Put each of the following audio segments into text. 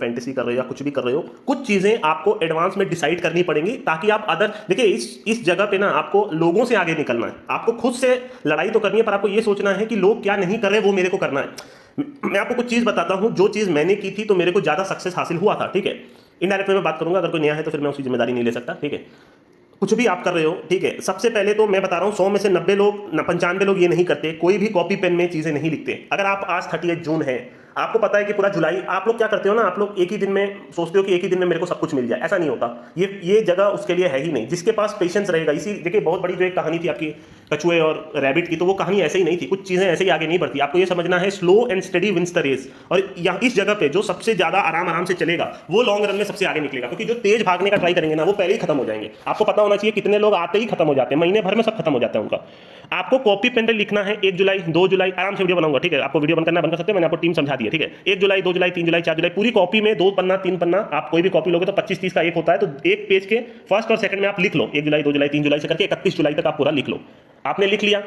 Fantasy कर रहे हो या कुछ भी कर रहे हो, कुछ चीजें आपको एडवांस में डिसाइड करनी पड़ेंगी ताकि आप अदर देखिए इस जगह पे ना आपको लोगों से आगे निकलना है, आपको खुद से लड़ाई तो करनी है पर आपको ये सोचना है कि लोग क्या नहीं कर रहे वो मेरे को करना है। मैं आपको कुछ चीज बताता हूं, जो चीज मैंने की थी तो मेरे को ज्यादा सक्सेस हासिल हुआ था, ठीक है। इनडायरेक्ट में बात करूंगा, अगर कोई नया है तो फिर मैं उसकी जिम्मेदारी नहीं ले सकता, ठीक है। कुछ भी आप कर रहे हो, ठीक है, सबसे पहले तो मैं बता रहा हूं 100 में से 90 लोग 95 लोग ये नहीं करते, कोई भी कॉपी पेन में चीजें नहीं लिखते। अगर आप आज 30 जून है, आपको पता है कि पूरा जुलाई, आप लोग क्या करते हो ना, आप लोग एक ही दिन में सोचते हो कि एक ही दिन में मेरे को सब कुछ मिल जाए, ऐसा नहीं होता। ये जगह उसके लिए है ही नहीं। जिसके पास पेशेंस रहेगा, इसी देखिए बहुत बड़ी जो एक कहानी थी आपकी कछुए और रैबिट की, तो वो कहानी ऐसे ही नहीं थी, कुछ चीजें ऐसे ही आगे नहीं बढ़ती। आपको ये समझना है slow and study wins the race. और यहाँ इस जगह पे जो सबसे ज्यादा आराम से चलेगा वो लॉन्ग रन में सबसे आगे निकलेगा, क्योंकि जो तेज भागने का ट्राई करेंगे ना वो पहले ही खत्म हो जाएंगे। आपको पता होना चाहिए कितने लोग आते ही खत्म हो जाते हैं, महीने भर में सब खत्म हो जाता है उनका। आपको कॉपी पेन पे लिखना है 1 जुलाई 2 जुलाई, आराम से वीडियो बनाऊंगा, ठीक है। आपको वीडियो बंद करना बंद कर सकते हैं, मैंने आपको टीम समझा दी है, ठीक है। 1 जुलाई 2 जुलाई 3 जुलाई 4 जुलाई, पूरी कॉपी में 2 पन्ना 3 पन्ना, आप कोई भी कॉपी लोगे तो 25-30 का एक होता है, तो एक पेज के फर्स्ट और सेकंड में आप लिख लो 1 जुलाई 2 जुलाई 3 जुलाई से करके 31 जुलाई तक आप पूरा लिख लो। आपने लिख लिया,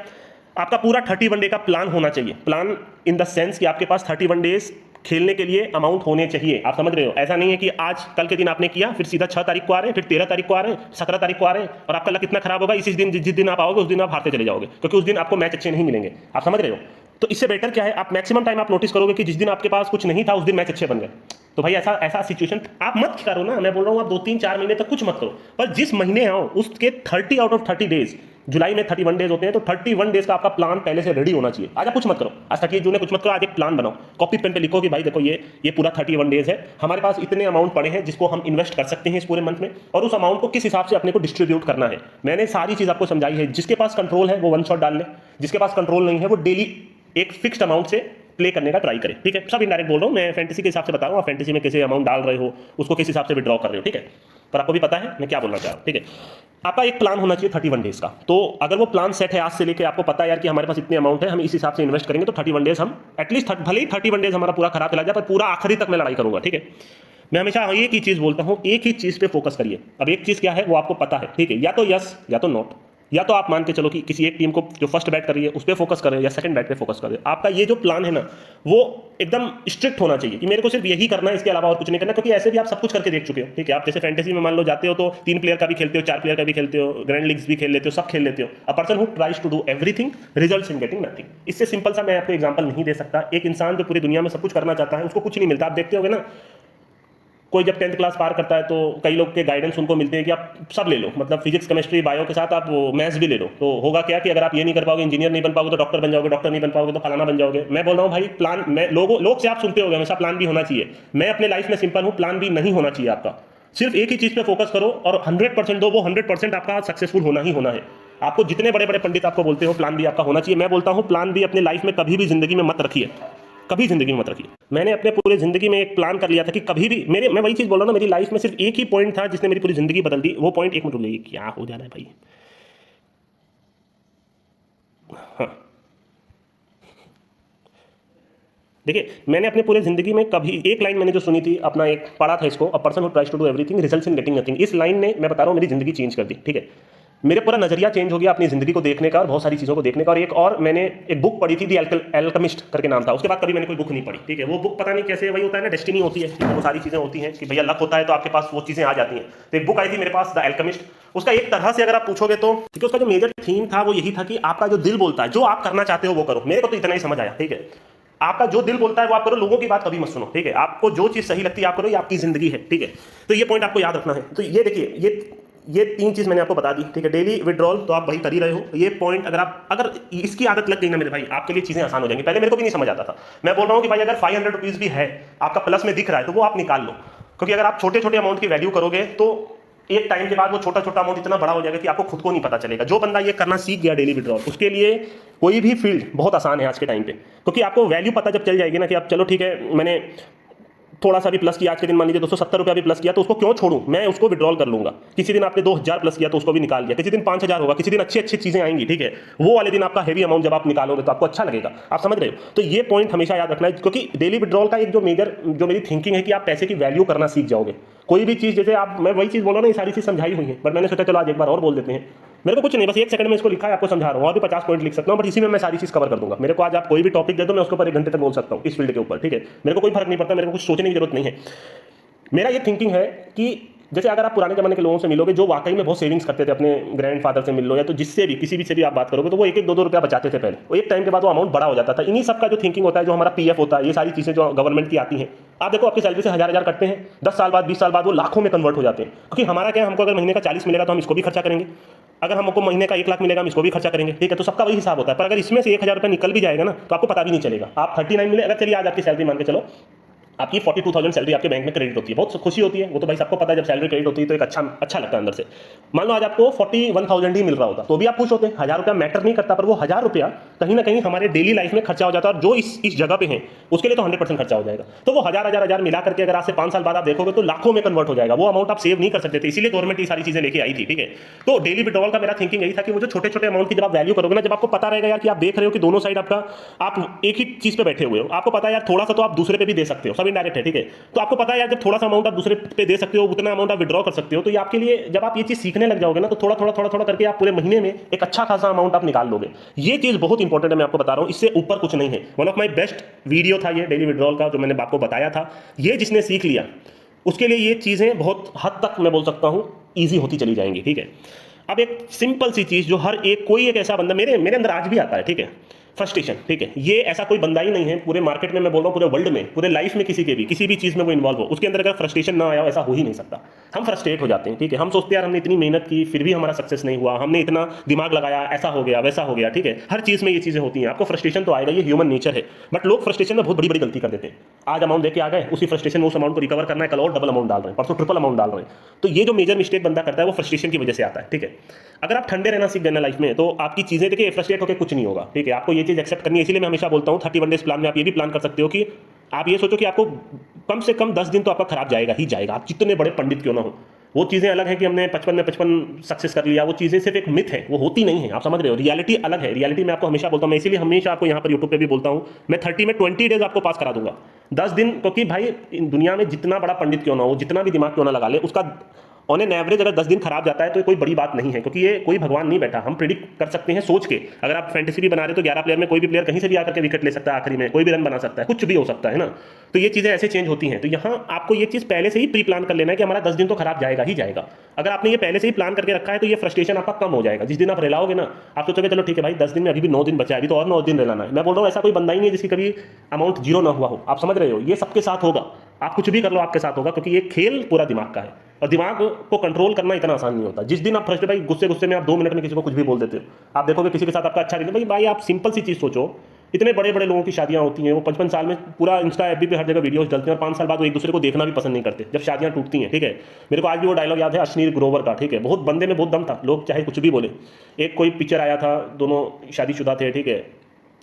आपका पूरा 31 डे का प्लान होना चाहिए। प्लान इन द सेंस कि आपके पास 31 डेज खेलने के लिए अमाउंट होने चाहिए। आप समझ रहे हो, ऐसा नहीं है कि आज कल के दिन आपने किया फिर सीधा 6 तारीख को आ रहे हैं, फिर 13 तारीख को आ रहे हैं, 17 तारीख को आ रहे हैं, और आपका लक इतना खराब होगा इसी दिन, जिस दिन आप आओगे उस दिन आप हारते चले जाओगे, क्योंकि उस दिन आपको मैच अच्छे नहीं मिलेंगे। आप समझ रहे हो, तो इससे बेटर क्या है, आप मैक्सिमम टाइम आप नोटिस करोगे कि जिस दिन आपके पास कुछ नहीं था उस दिन मैच अच्छे बन गए। तो भाई ऐसा सिचुएशन आप मत करो ना, मैं बोल रहा हूँ आप 2-3-4 महीने तक कुछ मत करो, पर जिस महीने आओ उसके 30 आउट ऑफ 30 डेज, जुलाई में 31 डेज होते हैं, तो 31 डेज का आपका प्लान पहले से रेडी होना चाहिए। आज आप कुछ मत करो, आज 30 जून है कुछ मत करो, आज एक प्लान बनाओ, कॉपी पेन पे लिखो कि भाई देखो ये पूरा 31 डेज है, हमारे पास इतने अमाउंट पड़े हैं जिसको हम इन्वेस्ट कर सकते हैं इस पूरे मंथ में, और उस अमाउंट को किस हिसाब से अपने को डिस्ट्रीब्यूट करना है। मैंने सारी चीज आपको समझाई है। जिसके पास कंट्रोल है वो वन शॉट डाल ले, जिसके पास कंट्रोल नहीं है वो डेली एक फिक्स्ड अमाउंट से प्ले करने का ट्राई करें, ठीक है। सब इनडायरेक्ट बोल रहा हूं, मैं फैंटेसी के हिसाब से बता रहा हूं, आप फैंटेसी में कैसे अमाउंट डाल रहे हो उसको किस हिसाब से विड्रॉ कर रहे हो, ठीक है। पर आपको भी पता है मैं क्या बोलना चाह रहा हूं, ठीक है। आपका एक प्लान होना चाहिए 31 डेज का। तो अगर वो प्लान सेट है आज से लेके, आपको पता है यार कि हमारे पास इतने अमाउंट है, हम इस हिसाब से इन्वेस्ट करेंगे, तो 31 डेज हम एटलीस्ट, भले ही 31 डेज हमारा पूरा खराब चला जाए पर पूरा आखिरी तक मैं लड़ाई करूंगा, ठीक है। मैं हमेशा एक ही चीज बोलता हूं, एक ही चीज पे फोकस करिए। अब एक चीज क्या है वो आपको पता है, ठीक है, या तो यस या तो नोट, या तो आप मान के चलो कि किसी एक टीम को जो फर्स्ट बैट कर रही है उस पर फोकस कर रहे हो या सेकंड बैट पे फोकस कर रहे हो। आपका ये जो प्लान है ना वो एकदम स्ट्रिक्ट होना चाहिए कि मेरे को सिर्फ यही करना है, इसके अलावा और कुछ नहीं करना, क्योंकि ऐसे भी आप सब कुछ करके देख चुके हो, ठीक है। आप जैसे फैंटेसी में मान लो जाते हो तो 3 प्लेयर का भी खेलते हो, 4 प्लेयर का भी खेलते हो, ग्रैंड लीग्स भी खेल लेते हो, सब खेल लेते हो। A person who tries to do everything results in getting nothing. इससे सिंपल सा मैं आपको एग्जांपल नहीं दे सकता। एक इंसान जो पूरी दुनिया में सब कुछ करना चाहता है उसको कुछ नहीं मिलता। आप देखते होगे ना, कोई जब 10th क्लास पार करता है तो कई लोग के गाइडेंस उनको मिलते हैं कि आप सब ले लो, मतलब फिजिक्स केमिस्ट्री बायो के साथ आप मैथ्स भी ले लो, तो होगा क्या कि अगर आप ये नहीं कर पाओगे, इंजीनियर नहीं बन पाओगे तो डॉक्टर बन जाओगे, डॉक्टर नहीं बन पाओगे तो फलाना बन जाओगे। मैं बोल रहा हूँ भाई प्लान, मैं लोग से आप सुनते होगे हमेशा प्लान भी होना चाहिए। मैं अपने लाइफ में सिंपल हूँ, प्लान भी नहीं होना चाहिए आपका। सिर्फ एक ही चीज पे फोकस करो और 100% दो, वो 100% आपका सक्सेसफुल होना ही होना है। आपको जितने बड़े बड़े पंडित आपको बोलते हो प्लान भी आपका होना चाहिए, मैं बोलता हूँ प्लान भी अपने लाइफ में कभी भी जिंदगी में मत रखिए, कभी जिंदगी में मत रखिए। मैंने अपने पूरे जिंदगी में एक प्लान कर लिया था कि कभी भी मैं वही चीज बोल रहा हूं ना, मेरी लाइफ में सिर्फ एक ही पॉइंट था जिसने मेरी पूरी जिंदगी बदल दी। वो पॉइंट, एक मिनट रुकिए, क्या हो जा रहा है भाई। हाँ देखिए, मैंने अपने पूरे जिंदगी में कभी एक लाइन मैंने जो सुनी थी, अपना एक पढ़ा था इसको, a person who tries to do everything results in getting nothing. इस लाइन ने, मैं बता रहा हूं, मेरी जिंदगी चेंज कर दी, ठीक है। मेरे पूरा नजरिया चेंज हो गया अपनी जिंदगी को देखने का और बहुत सारी चीजों को देखने का। और एक और मैंने एक बुक पढ़ी थी, दी एल्केमिस्ट करके नाम था। उसके बाद कभी मैंने कोई बुक नहीं पढ़ी, ठीक है। वो बुक पता नहीं कैसे, वही होता है ना, डेस्टिनी होती है, वो सारी चीजें होती हैं कि भैया लक होता है तो आपके पास वो चीजें आ जाती हैं। तो एक बुक आई थी मेरे पास, द एल्केमिस्ट। उसका एक तरह से अगर आप पूछोगे तो, ठीक है, उसका जो मेजर थीम था वो यही था कि आपका जो दिल बोलता है, जो आप करना चाहते हो वो करो। मेरे को तो इतना ही समझ आया, ठीक है। आपका जो दिल बोलता है वो आप करो, लोगों की बात कभी मत सुनो, ठीक है। आपको जो चीज सही लगती है आप करो, ये आपकी जिंदगी है, ठीक है। तो ये पॉइंट आपको याद रखना है। तो ये देखिए, ये 3 चीज मैंने आपको बता दी, ठीक है। डेली विड्रॉल तो आप वही कर ही रहे हो। ये पॉइंट अगर इसकी आदत लग गई ना मेरे भाई, आपके लिए चीजें आसान हो जाएंगी। पहले मेरे को भी नहीं समझ आता था। मैं बोल रहा हूं कि भाई अगर 500 रुपीज भी है आपका प्लस में दिख रहा है तो वो आप निकाल लो, क्योंकि अगर आप छोटे छोटे अमाउंट की वैल्यू करोगे तो एक टाइम के बाद वो छोटा छोटा अमाउंट इतना बड़ा हो जाएगा कि आपको खुद को नहीं पता चलेगा। जो बंदा ये करना सीख गया डेली विड्रॉल, उसके लिए कोई भी फील्ड बहुत आसान है आज के टाइम पे, क्योंकि आपको वैल्यू पता जब चल जाएगी ना कि आप चलो ठीक है, मैंने थोड़ा सा भी प्लस किया आज के दिन, मान लीजिए 270 रुपया भी प्लस किया तो उसको क्यों छोड़ूं, मैं उसको विड्रॉल कर लूंगा। किसी दिन आपने 2000 प्लस किया तो उसको भी निकाल दिया, किसी दिन 5000 होगा, किसी दिन अच्छी अच्छी चीजें आएंगी, ठीक है। वो वाले दिन आपका हेवी अमाउंट जब आप निकालोगे तो आपको अच्छा लगेगा। आप समझ रहे हो। तो ये पॉइंट हमेशा याद रखना है, क्योंकि डेली विड्रॉल का एक जो मेरी थिंकिंग है कि आप पैसे की वैल्यू करना सीख जाओगे। कोई भी चीज, जैसे आप, मैं वही चीज बोल रहा हूं ना, ये सारी चीज समझाई हुई है, बट मैंने सोचा चलो आज एक बार और बोल देते हैं मेरे को कुछ नहीं, बस 1 सेकंड में इसको लिखा है, आपको समझा रहा हूँ, और भी 50 पॉइंट लिख सकता हूँ, बट इसी में मैं सारी चीज़ कवर कर दूंगा। मेरे को आज आप कोई भी टॉपिक दे दो, मैं उसके ऊपर 1 घंटे तक बोल सकता हूँ इस फील्ड के ऊपर, ठीक है। मेरे को कोई फर्क नहीं पड़ता, मेरे को कुछ सोचने की जरूरत नहीं है। मेरा ये थिंकिंग है कि जैसे अगर आप पुराने जमाने के लोगों से मिलोगे जो वाकई में बहुत सेविंग्स करते थे, अपने ग्रैंडफादर से मिल लो या तो जिससे भी किसी भी से भी आप बात करोगे, तो वो 1-1 2-2 रुपया बचाते थे पहले, वो एक टाइम के बाद वो अमाउंट बड़ा हो जाता था। इन्हीं सब का जो थिंकिंग होता है, जो हमारा पीएफ होता है, ये सारी चीज़ें जो गवर्नमेंट की आती हैं, आप देखो आपकी सैलरी से 1000 कटते हैं, 10 साल बाद 20 साल बाद वो लाखों में कन्वर्ट हो जाते हैं। क्योंकि हमारा क्या है, हमको अगर महीने का 40 मिलेगा तो हम इसको भी खर्चा करेंगे, अगर हमको महीने का 1 लाख मिलेगा हम इसको भी खर्चा करेंगे, ठीक है। तो सबका वही हिसाब होता है। पर अगर इसमें से 1000 रुपया निकल भी जाएगा ना, तो आपको पता भी नहीं चलेगा। आप 39 मिले, अगर चलिए आज आपकी सैलरी मान के चलो आपकी 42,000 सैलरी आपके बैंक में क्रेडिट होती है, बहुत खुशी होती है, वो तो भाई सबको पता है, जब सैलरी क्रेडिट होती है तो एक अच्छा लगता है अंदर से। मान लो आज आपको 41,000 ही मिल रहा होता तो भी आप खुश होते हैं, 1000 रुपया मैटर नहीं करता, पर वो 1000 रुपया कहीं ना कहीं हमारे डेली लाइफ में खर्चा हो जाता है, और जो इस जगह पे है उसके लिए तो 100% खर्चा हो जाएगा। तो वो हजार मिला करके अगर आज से 5 साल बाद आप देखोगे तो लाखों में कन्वर्ट हो जाएगा, वो अमाउंट आप सेव नहीं कर सकते थे, इसीलिए गवर्नमेंट ये सारी चीजें लेके आई थी, ठीक है। तो डेली विड्रॉल का मेरा थिंकिंग यही था कि वो जो छोटे छोटे अमाउंट की जब आप वैल्यू करोगे ना, जब आपको पता रहेगा यार कि आप देख रहे हो कि दोनों साइड आपका, आप एक ही चीज पे बैठे हुए हो, आपको पता है यार थोड़ा सा तो आप दूसरे पे भी दे सकते हो, सब इनडायरेक्ट है, ठीक है। तो आपको पता है यार जब थोड़ा सा अमाउंट आप दूसरे पे दे सकते हो, उतना अमाउंट आप विड्रॉ कर सकते हो, तो ये आपके लिए, जब आप ये चीज सीखने लग जाओगे ना, तो थोड़ा थोड़ा करके आप पूरे महीने में एक अच्छा खासा अमाउंट आप निकाल लोगे। ये चीज बहुत इंपॉर्टेंट है, मैं आपको बता रहा हूं, इससे ऊपर कुछ नहीं है। One of my best video था ये डेली विड्रॉल का, जो मैंने आपको बताया था। ये जिसने सीख लिया उसके लिए ये चीजें बहुत हद तक मैं बोल सकता हूं ईजी होती चली जाएंगी, ठीक है। अब एक सिंपल सी चीज जो हर एक, कोई एक ऐसा बंदा मेरे अंदर आज भी आता है, ठीक है, फ्रस्ट्रेशन, ठीक है। ये ऐसा कोई बंदा ही नहीं है पूरे मार्केट में, मैं बोल रहा हूँ पूरे वर्ल्ड में, पूरे लाइफ में किसी भी चीज में वो इन्वॉल्व हो, उसके अंदर अगर फ्रस्ट्रेशन ना आया हो, ऐसा हो ही नहीं सकता। हम फ्रस्ट्रेट हो जाते हैं, ठीक है। हम सोचते हैं यार हमने इतनी मेहनत की फिर भी हमारा सक्सेस नहीं हुआ, हमने इतना दिमाग लगाया, ऐसा हो गया वैसा हो गया, ठीक है। हर चीज में ये चीजें होती हैं, आपको फ्रस्ट्रेशन तो आएगा, ये ह्यूमन नेचर है। बट लोग फ्रस्ट्रेशन में बहुत बड़ी गलती कर देते हैं। आज अमाउंट देके आ गए, उसी फ्रस्ट्रेशन में उस अमाउंट को रिकवर करना है, कल और डबल अमाउंट डाल रहे हैं, परसों ट्रिपल अमाउंट डाल रहे हैं। तो ये जो मेजर मिस्टेक बंदा करता है वो फ्रस्ट्रेशन की वजह से आता है, ठीक है। अगर आप ठंडे रहना सीख गए ना लाइफ में, तो आपकी चीजें, देखिए फ्रस्ट्रेट होकर कुछ नहीं होगा, ठीक है। आपको ये चीज एक्सेप्ट करनी है, इसलिए मैं हमेशा बोलता हूँ 31 डेज प्लान में आप ये भी प्लान कर सकते हो कि आप ये सोचो कि आपको कम से कम 10 दिन तो आपका खराब जाएगा ही जाएगा, आप जितने बड़े पंडित क्यों ना हो। वो चीजें अलग है कि हमने 55 सक्सेस कर लिया, वो चीजें सिर्फ एक मिथ है, वो होती नहीं है, आप समझ रहे हो। रियलिटी अलग है, रियलिटी मैं आपको हमेशा बोलता हूँ, मैं इसीलिए हमेशा आपको यहाँ पर यूट्यूब पे भी बोलता हूँ, मैं 30 में 20 डेज आपको पास करा दूंगा, 10 दिन। क्योंकि भाई दुनिया में जितना बड़ा पंडित क्यों ना हो, जितना भी दिमाग क्यों ना लगा ले, उसका ऑन एन एवरेज अगर 10 दिन खराब जाता है तो कोई बड़ी बात नहीं है, क्योंकि ये कोई भगवान नहीं बैठा। हम प्रिडिक्ट कर सकते हैं सोच के, अगर आप फैंटेसी भी बना रहे हो तो 11 प्लेयर में कोई भी प्लेयर कहीं से भी आकर के विकेट ले सकता है, आखिरी में कोई भी रन बना सकता है, कुछ भी हो सकता है ना। तो ये चीजें ऐसे चेंज होती हैं। तो यहाँ आपको ये चीज पहले से ही प्री प्लान कर लेना है कि हमारा 10 दिन तो खराब जाएगा ही जाएगा। अगर आपने ये पहले से ही प्लान करके रखा है तो ये फ्रस्ट्रेशन आपका कम हो जाएगा। जिस दिन आप रिलाओगे ना, आप सोचोगे चलो ठीक है भाई 10 दिन में अभी भी 9 दिन बचा है, अभी तो और 9 दिन रिलाना है। मैं बोल रहा हूँ ऐसा कोई बंदा ही नहीं है जिसकी कभी अमाउंट जीरो ना हुआ हो, आप समझ रहे हो। ये सबके साथ होगा, आप कुछ भी कर लो आपके साथ होगा, क्योंकि ये खेल पूरा दिमाग का है, और दिमाग को कंट्रोल करना इतना आसान नहीं होता। जिस दिन आप फ्रस्ट्रेट, भाई गुस्से में आप 2 मिनट में किसी को कुछ भी बोल देते हो, आप देखोगे किसी के साथ आपका अच्छा नहीं। भाई आप सिंपल सी चीज सोचो, इतने बड़े बड़े लोगों की शादियां होती हैं, वो 55 साल में पूरा इंस्टा एफबी पे हर जगह वीडियोस डलते हैं, और 5 साल बाद वो एक दूसरे को देखना भी पसंद नहीं करते जब शादियां टूटती हैं, ठीक है। मेरे को आज भी वो डायलॉग याद है अश्नीर ग्रोवर का, ठीक है। बहुत बंदे में बहुत दम था, लोग चाहे कुछ भी बोले। एक कोई पिक्चर आया था, दोनों शादीशुदा थे, ठीक है,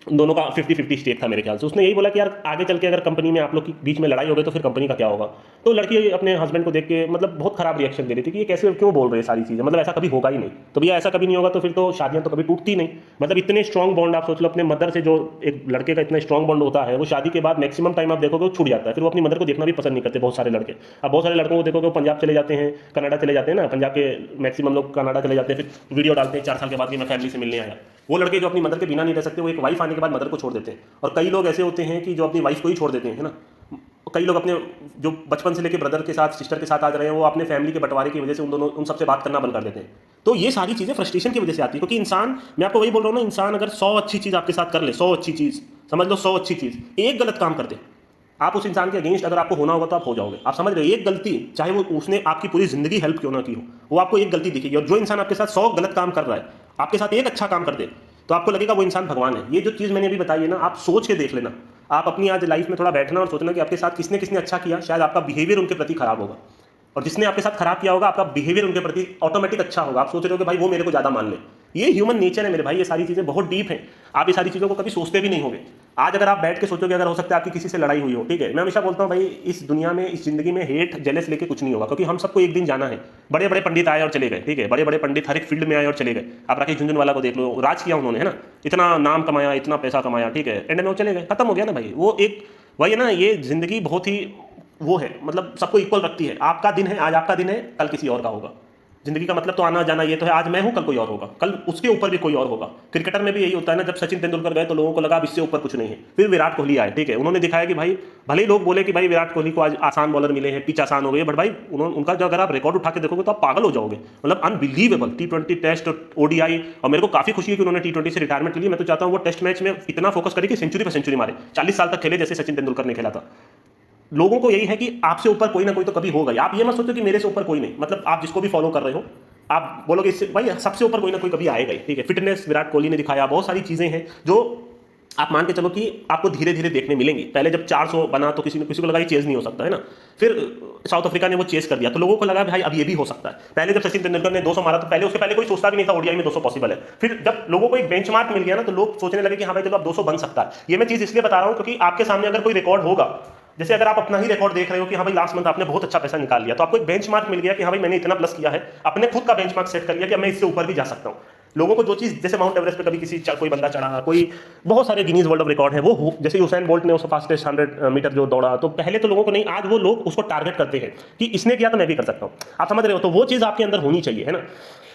दोनों का 50-50 स्टेक था मेरे ख्याल से। उसने यही बोला कि यार आगे चल के अगर कंपनी में आप लोग के बीच में लड़ाई हो गई तो फिर कंपनी का क्या होगा। तो लड़की अपने हस्बैंड को देख के मतलब बहुत खराब रिएक्शन दे रही थी कि ये कैसे क्यों बोल रहे हैं सारी चीज़ें, मतलब ऐसा कभी होगा ही नहीं। तो भैया ऐसा कभी नहीं होगा तो फिर तो शादियां तो कभी टूटती नहीं। मतलब इतने स्ट्रॉन्ग बॉन्ड आप सोच लो, अपने मदर से जो एक लड़के का इतना स्ट्रॉन्ग बॉन्ड होता है, वो शादी के बाद मैक्सिमम टाइम आप देखोगे वो छूट जाता है, फिर वो अपनी मदर को देखना भी पसंद नहीं करते बहुत सारे लड़के। अब बहुत सारे लड़कों को देखोगे वो पंजाब चले जाते हैं, कनाडा चले जाते हैं ना, पंजाब के मैक्सिमम लोग कनाडा चले जाते हैं, फिर वीडियो डालते हैं 4 साल के बाद कि मैं फैमिली से मिलने आया। वो लड़के जो अपनी मदर के बिना नहीं रह सकते, वो एक वाइफ आने के बाद मदर को छोड़ देते हैं। और कई लोग ऐसे होते हैं कि जो अपनी वाइफ को ही छोड़ देते हैं, है ना। कई लोग अपने जो बचपन से लेके ब्रदर के साथ सिस्टर के साथ आज रहे हैं, वो अपने फैमिली के बंटवारे की वजह से उन सबसे बात करना बंद कर देते हैं। तो ये सारी चीजें फ्रस्ट्रेशन की वजह से आती है, क्योंकि इंसान, मैं आपको वही बोल रहा हूँ ना, इंसान अगर 100 अच्छी चीज आपके साथ कर ले, 100 अच्छी चीज समझ लो, 100 अच्छी चीज, एक गलत काम कर दे, आप उस इंसान के अगेंस्ट अगर आपको होना होगा तो आप हो जाओगे। आप समझ रहे हो, एक गलती, चाहे वो उसने आपकी पूरी जिंदगी हेल्प क्यों ना की हो, वो आपको एक गलती दिखेगी। और जो इंसान आपके साथ 100 गलत काम कर रहा है, आपके साथ एक अच्छा काम कर दे, तो आपको लगेगा वो इंसान भगवान है। ये जो चीज़ मैंने अभी बताई है ना, आप सोच के देख लेना। आप अपनी आज लाइफ में थोड़ा बैठना और सोचना कि आपके साथ किसने किसने अच्छा किया, शायद आपका बिहेवियर उनके प्रति खराब होगा, और जिसने आपके साथ खराब किया होगा आपका बिहेवियर उनके प्रति ऑटोमेटिक अच्छा होगा। आप सोच रहे हो कि भाई वो मेरे को ज़्यादा मान ले। ये ह्यूमन नेचर है मेरे भाई, ये सारी चीज़ें बहुत डीप हैं। आप ये सारी चीज़ों को कभी सोचते भी नहीं होंगे। आज अगर आप बैठ के सोचोगे, अगर हो सकता है आपकी किसी से लड़ाई हुई हो, ठीक है, मैं हमेशा बोलता हूँ भाई इस दुनिया में, इस जिंदगी में हेट जेलस लेके कुछ नहीं होगा, क्योंकि हम सबको एक दिन जाना है। बड़े बड़े पंडित आए और चले गए, ठीक है, बड़े बड़े पंडित हर एक फील्ड में आए और चले गए। आप राकेश झुनझुनवाला को देख लो, राज किया उन्होंने, है ना, इतना नाम कमाया, इतना पैसा कमाया, ठीक है, एंड में वो चले गए, खत्म हो गया ना भाई। वो एक वही है ना, ये जिंदगी बहुत ही वो है, मतलब सबको इक्वल रखती है। आपका दिन है आज, आपका दिन है, कल किसी और का होगा। जिंदगी का मतलब तो आना जाना ये तो है, आज मैं हूं कल कोई और होगा, कल उसके ऊपर भी कोई और होगा। क्रिकेटर में भी यही होता है ना, जब सचिन तेंदुलकर गए तो लोगों को लगा अब इससे ऊपर कुछ नहीं है, फिर विराट कोहली आए, ठीक है, उन्होंने दिखाया कि भाई भले ही लोग बोले कि भाई विराट कोहली को आज आसान बॉलर मिले हैं, पिच आसान हो गई, बट भाई उनका जो अगर आप रिकॉर्ड उठा के देखोगे तो आप पागल हो जाओगे, मतलब अनबिलीवेबल। T20 टेस्ट, ओडीआई, और मेरे को काफी खुशी है कि उन्होंने T20 से रिटायरमेंट ली। मैं तो चाहता हूं वो टेस्ट मैच में इतना फोकस करे कि सेंचुरी पर सेंचुरी मारे, 40 साल तक खेले जैसे सचिन तेंदुलकर ने खेला था। लोगों को यही है कि आपसे ऊपर कोई ना कोई तो कभी होगा ही। आप ये मत सोचो कि मेरे से ऊपर कोई नहीं, मतलब आप जिसको भी फॉलो कर रहे हो आप बोलोगे इससे भाई सबसे ऊपर कोई ना कोई कभी आएगा ही, ठीक है। फिटनेस विराट कोहली ने दिखाया, बहुत सारी चीजें हैं जो आप मान के चलो कि आपको धीरे धीरे देखने मिलेंगी। पहले जब 400 बना तो किसी को लगा ये चेज नहीं हो सकता है ना, फिर साउथ अफ्रीका ने वो चेस कर दिया तो लोगों को लगा भाई अब ये भी हो सकता है। पहले जब सचिन तेंदुलकर ने 200 मारा तो पहले उसके पहले कोई सोचता भी नहीं था ओडीआई में 200 पॉसिबल है। फिर जब लोगों को एक बेंचमार्क मिल गया ना तो लोग सोचने लगे कि हाँ भाई चलो अब 200 बन सकता है। ये मैं चीज इसलिए बता रहा हूं क्योंकि आपके सामने अगर कोई रिकॉर्ड होगा, जैसे अगर आप अपना ही रिकॉर्ड देख रहे हो कि हाँ भाई लास्ट मंथ आपने बहुत अच्छा पैसा निकाल लिया, तो आपको एक बेंचमार्क मिल गया कि हाँ भाई मैंने इतना प्लस किया है, अपने खुद का बेंचमार्क सेट कर लिया कि मैं इससे ऊपर भी जा सकता हूँ। लोगों को जो चीज, जैसे माउंट एवरेस्ट पे कभी कोई बंदा चढ़ा, कोई बहुत सारे गिनीज वर्ल्ड ऑफ रिकॉर्ड है, वो जैसे यूसैन बोल्ट ने उसको फास्टेस्ट 100 मीटर जो दौड़ा, तो पहले तो लोगों को नहीं, आज वो लोग उसको टारगेट करते हैं कि इसने किया तो मैं भी कर सकता हूँ। आप समझ रहे हो, तो वो चीज आपके अंदर होनी चाहिए, है ना।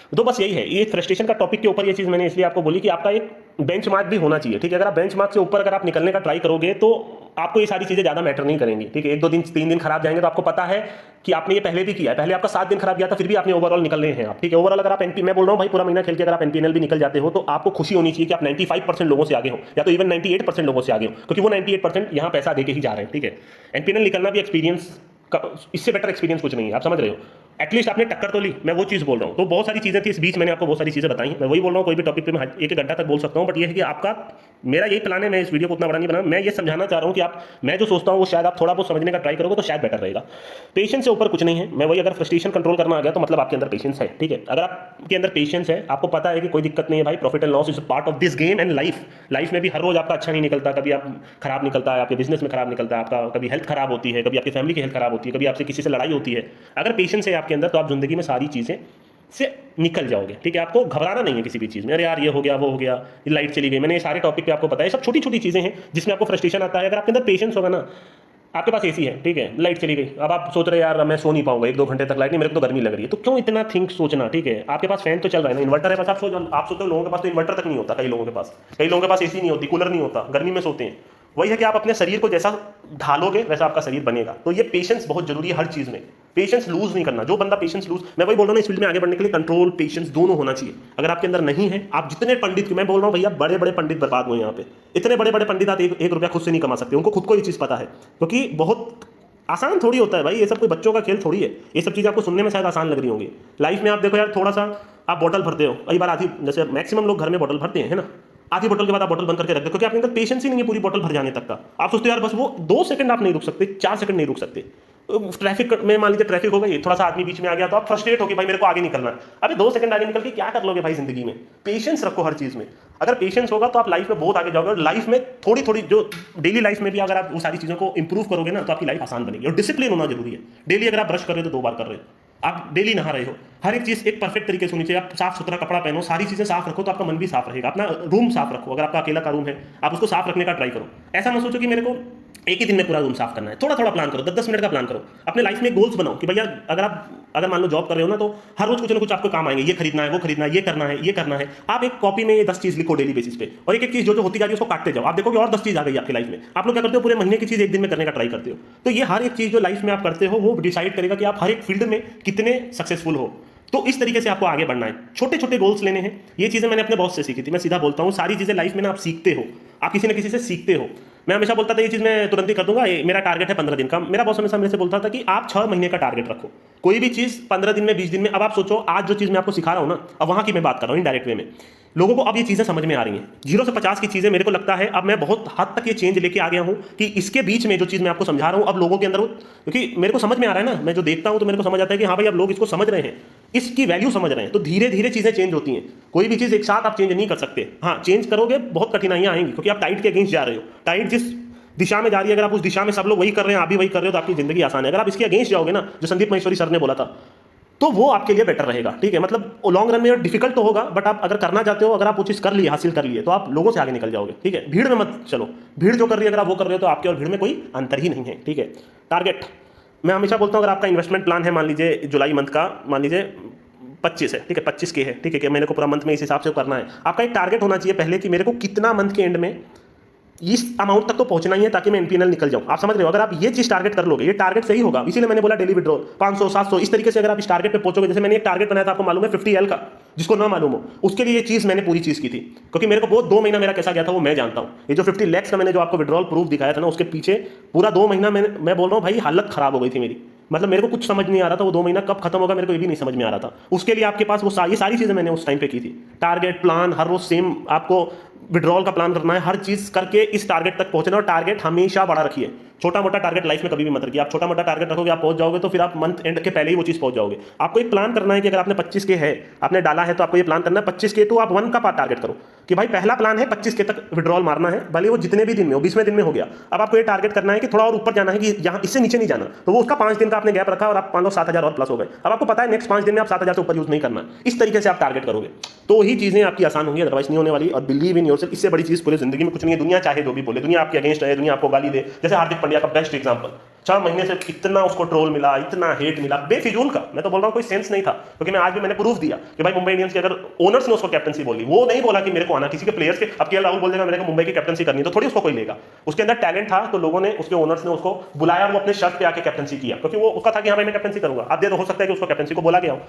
तो बस यही है, ये फ्रस्ट्रेशन का टॉपिक के ऊपर ये चीज मैंने इसलिए आपको बोली कि आपका एक बेंचमार्क भी होना चाहिए, ठीक है। अगर आप बेंचमार्क से ऊपर अगर आप निकलने का ट्राई करोगे तो आपको ये सारी चीजें ज्यादा मैटर नहीं करेंगी, ठीक है। 1-2 दिन 3 दिन खराब जाएंगे तो आपको पता है कि आपने ये पहले भी किया है, पहले आपका 7 दिन खराब गया था फिर भी आपने ओवरऑल निकल रहे हैं आप, ठीक है। ओवरऑल अगर आप एनपी, मैं बोल रहा हूँ भाई पूरा महीना खेल के अगर आप एनपीएनएल भी निकल जाते हो तो आपको खुशी होनी चाहिए कि आप 95% लोगों से आगे हो, या तो इवन 98% लोगों से आगे हो, क्योंकि वो 98% यहाँ पैसा देके ही जा रहे हैं, ठीक है। एनपीएनएल निकलना भी एक्सपीरियंस, इससे बेटर एक्सपीरियंस कुछ नहीं है, आप समझ रहे हो। एटलीस्ट आपने टक्कर तो ली, मैं वो चीज़ बोल रहा हूँ। तो बहुत सारी चीज़ें थी इस बीच, मैंने आपको बहुत सारी चीज़ें बताई। मैं वही बोल रहा हूँ, कोई भी टॉपिक पे मैं 1-1 घंटा तक बोल सकता हूँ, बट ये है कि आपका, मेरा यही प्लान है, मैं इस वीडियो को उतना बड़ा नहीं बना, मैं ये समझाना चाह रहा हूँ कि आप, मैं जो सोचता हूँ वो शायद आप थोड़ा बहुत समझने का ट्राई करोगे तो शायद बेटर रहेगा। पेशेंस से ऊपर कुछ नहीं है। मैं वही, अगर फ्रस्ट्रेशन कंट्रोल करना आ गया तो मतलब आपके अंदर पेशेंस है, ठीक है। अगर आपके अंदर पेशेंस है, आपको पता है कि कोई दिक्कत नहीं है भाई, profit and loss is part of this game and life में भी हर रोज आपका अच्छा नहीं निकलता, कभी आप खराब निकलता है, आपके बिजनेस में खराब निकलता है, आपका कभी हेल्थ खराब होती है, कभी आपकी फैमिली की हेल्थ खराब होती है, कभी आपसे किसी से लड़ाई होती है। अगर पेशेंस है आपके अंदर तो आप जिंदगी में सारी चीजें से निकल जाओगे, ठीक है। आपको घबराना नहीं है किसी भी चीज़ में, अरे यार ये हो गया वो हो गया, ये लाइट चली गई, मैंने ये सारे टॉपिक पे आपको बताया, सब छोटी छोटी चीज़ें हैं जिसमें आपको फ्रस्ट्रेशन आता है। अगर आपके अंदर पेशेंस होगा ना, आपके पास एसी है, ठीक है, लाइट चली गई, अब आप सोच रहे यार मैं सो नहीं पाऊंगा 1-2 घंटे तक, लाइट नहीं, मेरे को तो गर्मी लग रही है, तो क्यों इतना थिंक सोचना, ठीक है। आपके पास फैन तो चल रहा है ना, इन्वर्टर है, बस आप सोचते हो लोगों के पास तो इन्वर्टर तक नहीं होता, कई लोगों के पास एसी नहीं होती, कूलर नहीं होता, गर्मी में सोते हैं। वही है कि आप अपने शरीर को जैसा ढालोगे वैसा आपका शरीर बनेगा। तो ये पेशेंस बहुत जरूरी है हर चीज में, पेशेंस लूज नहीं करना। जो बंदा पेशेंस लूज, मैं वही बोल रहा हूँ, इस फील्ड में आगे बढ़ने के लिए कंट्रोल पेशेंस दोनों होना चाहिए। अगर आपके अंदर नहीं है, आप जितने पंडित, मैं बोल रहा हूँ भैया बड़े बड़े पंडित बर्बाद हुए यहाँ पे, इतने बड़े बड़े पंडित आप 1 रुपया खुद से नहीं कमा सकते, उनको खुद को ये चीज पता है, क्योंकि बहुत आसान थोड़ी होता है भाई, ये सब कोई बच्चों का खेल थोड़ी है। ये सब चीज़ आपको सुनने में शायद आसान लग रही होंगी। लाइफ में आप देखो यार, थोड़ा सा आप बॉटल भरते हो, कई बार आधी, जैसे मैक्सिमम लोग घर में बॉटल भरते हैं, है ना, आधी बोतल के बाद आप बॉटल बंद करके रख दो, क्योंकि आपके अंदर पेशेंस ही नहीं है पूरी बॉटल भर जाने तक का। आप सोचते हो यार बस वो 2 सेकंड आप नहीं रुक सकते, 4 सेकंड नहीं रुक सकते। ट्रैफिक में मान लीजिए ट्रैफिक हो गई, थोड़ा सा आदमी बीच में आ गया तो आप फ्रस्ट्रेट हो कि भाई मेरे को आगे निकलना है। अबे 2 सेकंड आगे निकल के क्या कर लोगे भाई जिंदगी में। पेशेंस रखो हर चीज में, अगर पेशेंस होगा तो आप लाइफ में बहुत आगे जाओगे। और लाइफ में थोड़ी थोड़ी जो डेली लाइफ में भी अगर आप वो सारी चीजों को इंप्रूव करोगे ना तो आपकी लाइफ आसान बनेगी। और डिसिप्लिन होना जरूरी है। डेली अगर आप ब्रश कर रहे हो तो 2 बार कर रहे हो, आप डेली नहा रहे हो, हर एक चीज एक परफेक्ट तरीके से होनी चाहिए। आप साफ सुथरा कपड़ा पहनो, सारी चीजें साफ रखो तो आपका मन भी साफ रहेगा। अपना रूम साफ रखो, अगर आपका अकेला का रूम है आप उसको साफ रखने का ट्राई करो। ऐसा मत सोचो कि मेरे को एक ही दिन में पूरा रूम साफ करना है, थोड़ा थोड़ा प्लान करो, 10-10 मिनट का प्लान करो। अपने लाइफ में गोल्स बनाओ कि भैया अगर मान लो जॉब कर रहे हो ना, तो हर रोज कुछ ना कुछ आपको काम आएंगे, ये खरीदना है, वो खरीदना है, ये करना है, ये करना है। आप एक कॉपी में ये 10 चीज लिखो डेली बेसिस पे, और एक एक चीज जो होती जा रही है उसको काटते जाओ। आप देखोगे और 10 चीज आ गई आपकी लाइफ में। आप लोग क्या करते हो, पूरे महीने की चीज एक दिन में करने का ट्राई करते हो। तो ये हर एक चीज जो लाइफ में आप करते हो वो डिसाइड करेगा कि आप हर एक फील्ड में कितने सक्सेसफुल हो। तो इस तरीके से आपको आगे बढ़ना है, छोटे छोटे गोल्स लेने हैं। ये चीजें मैंने अपने बॉस से सीखी थी। मैं सीधा बोलता हूँ, सारी चीजें लाइफ में ना आप सीखते हो, आप किसी न किसी से सीखते हो। मैं हमेशा बोलता था ये चीज मैं तुरंत ही कर दूंगा, मेरा टारगेट है 15 दिन का। मेरा बॉस हमेशा मेरे से बोलता था कि आप 6 महीने का टारगेट रखो, कोई भी चीज 15 दिन में, 20 दिन में। अब आप सोचो, आज जो चीज मैं आपको सिखा रहा हूं ना, अब वहां की मैं बात कर रहा हूं इनडायरेक्ट वे में। लोगों को अब ये चीजें समझ में आ रही हैं। 0 से 50 की चीजें मेरे को लगता है अब मैं बहुत हद तक ये चेंज लेके आ गया हूं कि इसके बीच में जो चीज मैं आपको समझा रहा हूं अब लोगों के अंदर, क्योंकि मेरे को समझ में आ रहा है ना, मैं जो देखता हूं तो मेरे को समझ आता है कि हाँ भाई अब लोग इसको समझ रहे हैं, इसकी वैल्यू समझ रहे हैं। तो धीरे धीरे चीजें चेंज होती हैं। कोई भी चीज एक साथ आप चेंज नहीं कर सकते। हाँ, चेंज करोगे बहुत कठिनाइयां आएंगी, क्योंकि आप टाइट के अगेंस्ट जा रहे हो। टाइट जिस दिशा में जा रही है, अगर आप उस दिशा में सब लोग वही कर रहे हैं, आप भी वही कर रहे हो, तो आपकी जिंदगी आसान है। अगर आप इसके अगेंस्ट जाओगे ना, जो संदीप महेश्वरी सर ने बोला था, तो वो आपके लिए बेटर रहेगा। ठीक है, मतलब लॉन्ग रन में डिफिकल्ट तो होगा, बट आप अगर करना चाहते हो, अगर आप वो चीज कर लिए, हासिल कर लिए, तो आप लोगों से आगे निकल जाओगे। ठीक है, भीड़ में मत चलो। भीड़ जो कर रही है अगर आप वो कर रहे हो तो आपके और भीड़ में कोई अंतर ही नहीं है। ठीक है, टारगेट मैं हमेशा बोलता हूँ, अगर आपका इन्वेस्टमेंट प्लान है, मान लीजिए जुलाई मंथ का, मान लीजिए 25 है, ठीक है, 25 के है, ठीक है, कि मैंने को पूरा मंथ में इस हिसाब से करना है। आपका एक टारगेट होना चाहिए पहले कि मेरे को कितना मंथ के एंड में इस अमाउंट तक तो पहुंचना ही है ताकि मैं एनपीएनएल निकल जाऊं। आप समझ रहे हो? अगर आप ये चीज टारगेट कर लोगे, ये टारगेट सही होगा, इसीलिए मैंने बोला डेली विड्रॉल 500 700 इस तरीके से अगर आप इस टारगेट पे पहुंचोगे। जैसे मैंने एक टारगेट बनाया था, आपको मालूम है 50L का, जिसको ना मालूम हो उसके लिए ये चीज मैंने पूरी चीज की थी, क्योंकि मेरे को बहुत 2 महीना मेरा कैसा गया था वो मैं जानता हूं। ये जो 50 lakhs का मैंने जो आपको विड्रॉल प्रूफ दिखाया था ना, उसके पीछे पूरा 2 महीना मैं बोल रहा हूं भाई हालत खराब हो गई थी मेरी। मतलब मेरे को कुछ समझ नहीं आ रहा था वो 2 महीना कब खत्म होगा, मेरे को ये भी नहीं समझ में आ रहा था। उसके लिए आपके पास वो ये सारी चीजें मैंने उस टाइम पे की थी। टारगेट प्लान हर रोज सेम आपको विड्रॉल का प्लान करना है, हर चीज करके इस टारगेट तक पहुंचना। और टारगेट हमेशा बड़ा रखिए, छोटा मोटा टारगेट लाइफ में कभी भी मत रखिए। आप छोटा मोटा टारगेट रखोगे, आप पहुंच जाओगे तो फिर आप मंथ एंड के पहले ही वो चीज पहुंच जाओगे। आपको एक प्लान करना है कि अगर आपने 25 के है, आपने डाला है, तो आपको ये प्लान करना है 25 के, तो आप 1 का टारगेट करो कि भाई पहला प्लान है 25 के तक विड्रॉल मारना है, भले वो जितने भी दिन में हो, 20वें दिन में हो गया। अब आपको ये टारगेट करना है कि थोड़ा और ऊपर जाना है, कि यहाँ इससे नीचे नहीं जाना। तो वो उसका 5 दिन का आपने गैप रखा और आप 5-7 हज़ार और प्लस हो गए। अब आपको पता है नेक्स्ट 5 दिन में आप 7 हज़ार से ऊपर यूज नहीं करना। इस तरीके से आप टारगेट करोगे तो ही चीजें आपकी आसान होंगी, अदरवाइज नहीं होने वाली। और बिलीव इन योरसेल्फ, इससे बड़ी चीज पूरी जिंदगी में कुछ नहीं है। दुनिया चाहे जो भी बोले, दुनिया आपके अगेंस्ट है, दुनिया आपको गाली दे। जैसे हार्दिक पांड्या का बेस्ट एग्जांपल, 4 महीने से इतना उसको ट्रोल मिला, इतना हेट मिला, बेफिजूल का। मैं तो बोल रहा हूं कोई सेंस नहीं था, क्योंकि मैं आज भी मैंने प्रूफ दिया कि भाई मुंबई इंडियंस के अगर ओनर्स ने उसको कैप्टनसी बोली, वो नहीं बोला कि मेरे को आना, किसी के प्लेयर्स के। अब केएल राहुल बोल देगा मेरे को मुंबई की कैप्टनसी करनी है, तो थोड़ी उसको कोई लेगा। उसके अंदर टैलेंट था, तो लोगों ने, उसके ओनर्स ने उसको बुलाया, वो अपने शर्त पे आके कैप्टनसी किया, क्योंकि वो उसका था कि हाँ भाई मैं कैप्टनसी करूंगा। अब हो सकता है कि उसको कैप्टनसी को बोला गया हो।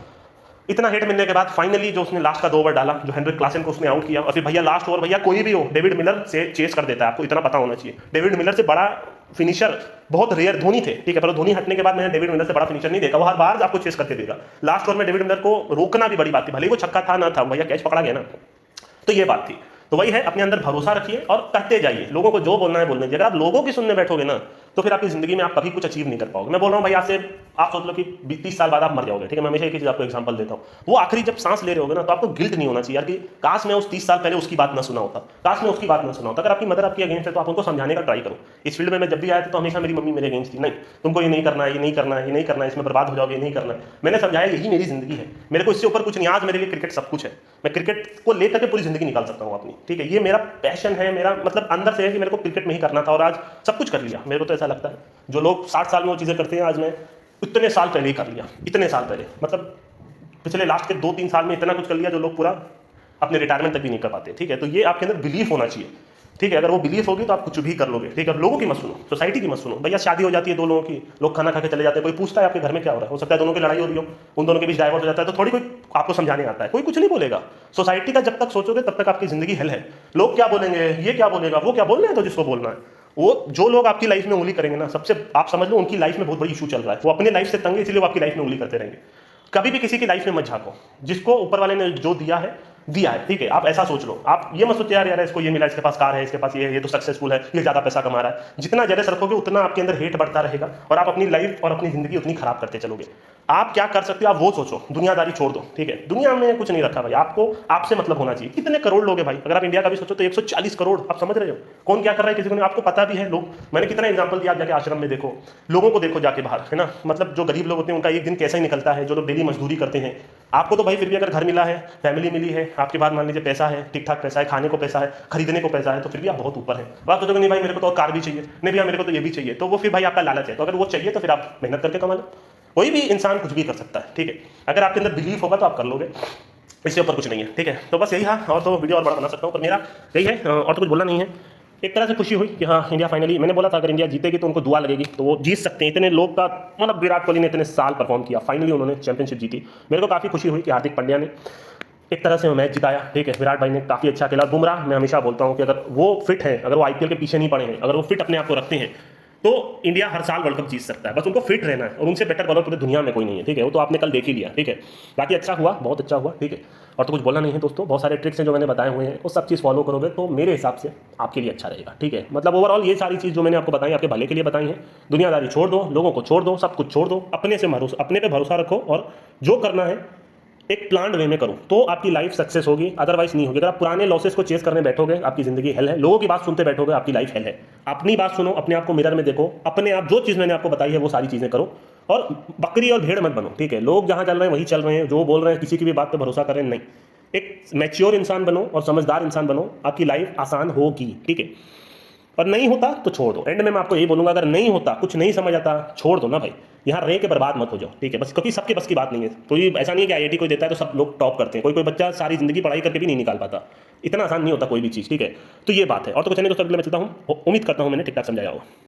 इतना हेट मिलने के बाद फाइनली जो उसने लास्ट का 2 ओवर डाला, जो हेनरिक क्लासन को उसने आउट किया, और फिर भैया लास्ट ओवर, भैया कोई भी हो डेविड मिलर से चेस कर देता है। आपको इतना पता होना चाहिए, डेविड मिलर से बड़ा फिनिशर बहुत रेयर धोनी थे, ठीक है, पर धोनी हटने के बाद मैंने डेविड मिलर से बड़ा फिनिशर नहीं देखा। वो हर बार आपको चेस करके देगा। लास्ट ओवर में डेविड मिलर को रोकना भी बड़ी बात थी, भले वो छक्का था ना था, भैया कैच पकड़ा गया ना। तो ये बात थी। तो वही है, अपने अंदर भरोसा रखिए और करते जाइए। लोगों को जो बोलना है बोलने दीजिए। अगर आप लोगों की सुनने बैठोगे ना, तो फिर आपकी जिंदगी में आप कभी कुछ अचीव नहीं कर पाओगे। मैं बोल रहा हूँ भाई, आज से आप सोच लो कि 30 साल बाद आप मर जाओगे, ठीक है। मैं हमेशा एक चीज आपको एग्जांपल देता हूँ। वो आखिरी जब सांस ले रहे होगे ना, तो आपको गिल्ट नहीं होना चाहिए यार कि काश मैं उस 30 साल पहले उसकी बात ना सुना होता, काश मैं उसकी बात ना सुना होता। अगर आपकी मदर आपकी अगेंस्ट है, तो आप उनको समझाने का ट्राई करो। इस फील्ड में मैं जब भी आया था, तो हमेशा मेरी मम्मी मेरे अगेंस्ट थी। नहीं, तुमको ये नहीं करना है, ये नहीं करना है, ये नहीं करना है, इसमें बर्बाद हो जाओगे, ये नहीं करना है। मैंने समझाया यही मेरी जिंदगी है, मेरे को इससे ऊपर कुछ नहीं। आज मेरे लिए क्रिकेट सब कुछ है। मैं क्रिकेट को लेकर के पूरी जिंदगी निकाल सकता हूँ अपनी, ठीक है। ये मेरा पैशन है, मेरा मतलब अंदर से है कि मेरे को क्रिकेट में ही करना था, और आज सब कुछ कर लिया। मेरे को तो ऐसा लगता है जो लोग 60 साल में वो चीजें करते हैं, आज मैं इतने साल पहले ही कर लिया। इतने साल पहले मतलब पिछले लास्ट के 2-3 साल में इतना कुछ कर लिया जो लोग पूरा अपने रिटायरमेंट तक भी नहीं कर पाते, ठीक है। तो ये आपके अंदर बिलीफ होना चाहिए, ठीक है। अगर वो बिलीफ होगी तो आप कुछ भी कर लोगे, ठीक है। लोगों की मत सुनो, सोसाइटी की मत सुनो। भैया शादी हो जाती है 2 लोगों की, लोग खाना खा के चले जाते हैं, कोई पूछता है आपके घर में क्या हो रहा है। हो सकता है दोनों की लड़ाई हो रही हो, उन दोनों के बीच डाइवोर्स हो जाता है, तो थोड़ी कोई आपको समझाने आता है, कोई कुछ नहीं बोलेगा। सोसाइटी का जब तक सोचोगे तब तक आपकी जिंदगी हेल है। लोग क्या बोलेंगे, ये क्या बोलेगा, वो क्या बोलना है, तो जिसको बोलना है वो, जो लोग आपकी लाइफ में उंगली करेंगे ना, सबसे आप समझ लो उनकी लाइफ में बहुत बड़ी इशू चल रहा है। वो अपने लाइफ से तंग है, इसलिए वो आपकी लाइफ में उंगली करते रहेंगे। कभी भी किसी की लाइफ में मत झांको, जिसको ऊपर वाले ने जो दिया है, ठीक है। आप ऐसा सोच लो, आप ये मत सोचो यार इसको ये मिला, इसके पास कार है, इसके पास ये तो सक्सेसफुल है, ये ज्यादा पैसा कमा रहा है। जितना जेलस रखोगे उतना आपके अंदर हेट बढ़ता रहेगा, और आप अपनी लाइफ और अपनी जिंदगी उतनी खराब करते चलोगे। आप क्या कर सकते हो, आप वो सोचो, दुनियादारी छोड़ दो, ठीक है। दुनिया में कुछ नहीं रखा भाई, आपको आपसे मतलब होना चाहिए। कितने करोड़ लोग हैं भाई, अगर आप इंडिया का भी सोचो तो 140 करोड़। आप समझ रहे हो कौन क्या कर रहा है, किसी को नहीं, आपको पता भी है। लोग, मैंने कितना एग्जांपल दिया, आप जाके आश्रम में देखो, लोगों को देखो जाके बाहर, है ना। मतलब जो गरीब लोग होते हैं उनका एक दिन कैसा ही निकलता है, जो लोग डेली मजदूरी करते हैं। आपको तो भाई फिर भी अगर घर मिला है, फैमिली मिली है, आपके बाद मान लीजिए पैसा है, ठीक ठाक पैसा है, खाने को पैसा है, खरीदने को पैसा है, तो फिर भी आप बहुत ऊपर है। बात सोचोगे नहीं भाई मेरे को तो कार भी चाहिए, नहीं भैया मेरे को तो ये भी चाहिए, तो वो फिर भाई आपका लालच है। तो अगर वो चाहिए तो फिर आप मेहनत करके कमा लो। कोई भी इंसान कुछ भी कर सकता है, ठीक है। अगर आपके अंदर बिलीफ होगा तो आप कर लोगे, इससे ऊपर कुछ नहीं है, ठीक है। तो बस यही था, और तो वीडियो और बड़ा बना सकता हूँ, पर मेरा यही है, और तो कुछ बोलना नहीं है। एक तरह से खुशी हुई कि हाँ इंडिया फाइनली, मैंने बोला था अगर इंडिया जीतेगी तो उनको दुआ लगेगी, तो वो जीत सकते हैं। इतने लोग का मतलब विराट कोहली ने इतने साल परफॉर्म किया, फाइनली उन्होंने चैंपियनशिप जीती। मेरे को काफ़ी खुशी हुई कि हार्दिक पांड्या ने एक तरह से मैच जिताया, ठीक है। विराट भाई ने काफ़ी अच्छा खेला। बुमराह, मैं हमेशा बोलता हूँ कि अगर वो फिट है, अगर वो आईपीएल के पीछे नहीं पड़े हैं, अगर वो फिट अपने आप को रखते हैं, तो इंडिया हर साल वर्ल्ड कप जीत सकता है। बस उनको फिट रहना है, और उनसे बेटर बॉलर पूरी दुनिया में कोई नहीं है, ठीक है। वो तो आपने कल देख ही लिया, ठीक है। बाकी अच्छा हुआ, बहुत अच्छा हुआ, ठीक है। और तो कुछ बोलना नहीं है दोस्तों, बहुत सारे ट्रिक्स हैं जो मैंने बताए हुए हैं, वो सब चीज़ फॉलो करोगे तो मेरे हिसाब से आपके लिए अच्छा रहेगा, ठीक है। मतलब ओवरऑल ये सारी चीज़ जो मैंने आपको बताई आपके भले के लिए बताई है। दुनियादारी छोड़ दो, लोगों को छोड़ दो, सब कुछ छोड़ दो, अपने से भरोसा, अपने पे भरोसा रखो, और जो करना है एक प्लान वे में करो, तो आपकी लाइफ सक्सेस होगी, अदरवाइज नहीं होगी। अगर आप पुराने लॉसेस को चेस करने बैठोगे, आपकी जिंदगी हेल है। लोगों की बात सुनते बैठोगे, आपकी लाइफ हेल है। अपनी बात सुनो, अपने आप को मिरर में देखो, अपने आप जो चीज़ मैंने आपको बताई है वो सारी चीज़ें करो, और बकरी और भेड़ मत बनो, ठीक है। लोग जहाँ चल रहे हैं वही चल रहे हैं, जो बोल रहे हैं किसी की भी बात पर भरोसा करें नहीं। एक मैच्योर इंसान बनो और समझदार इंसान बनो, आपकी लाइफ आसान होगी, ठीक है। और नहीं होता तो छोड़ दो। एंड में मैं आपको यही बोलूंगा, अगर नहीं होता, कुछ नहीं समझ आता, छोड़ दो ना भाई, यहाँ रह के बर्बाद मत हो जाओ, ठीक है। बस क्योंकि सबके बस की बात नहीं है, कोई ऐसा नहीं है कि आईआईटी कोई देता है तो सब लोग टॉप करते हैं, कोई कोई बच्चा सारी जिंदगी पढ़ाई करके भी नहीं निकाल पाता, इतना आसान नहीं होता कोई भी चीज़, ठीक है। तो ये बात है, और तो कुछ नहीं, तो सब मैं चलता हूँ, उम्मीद करता हूँ मैंने ठीक ठाक समझाया हो।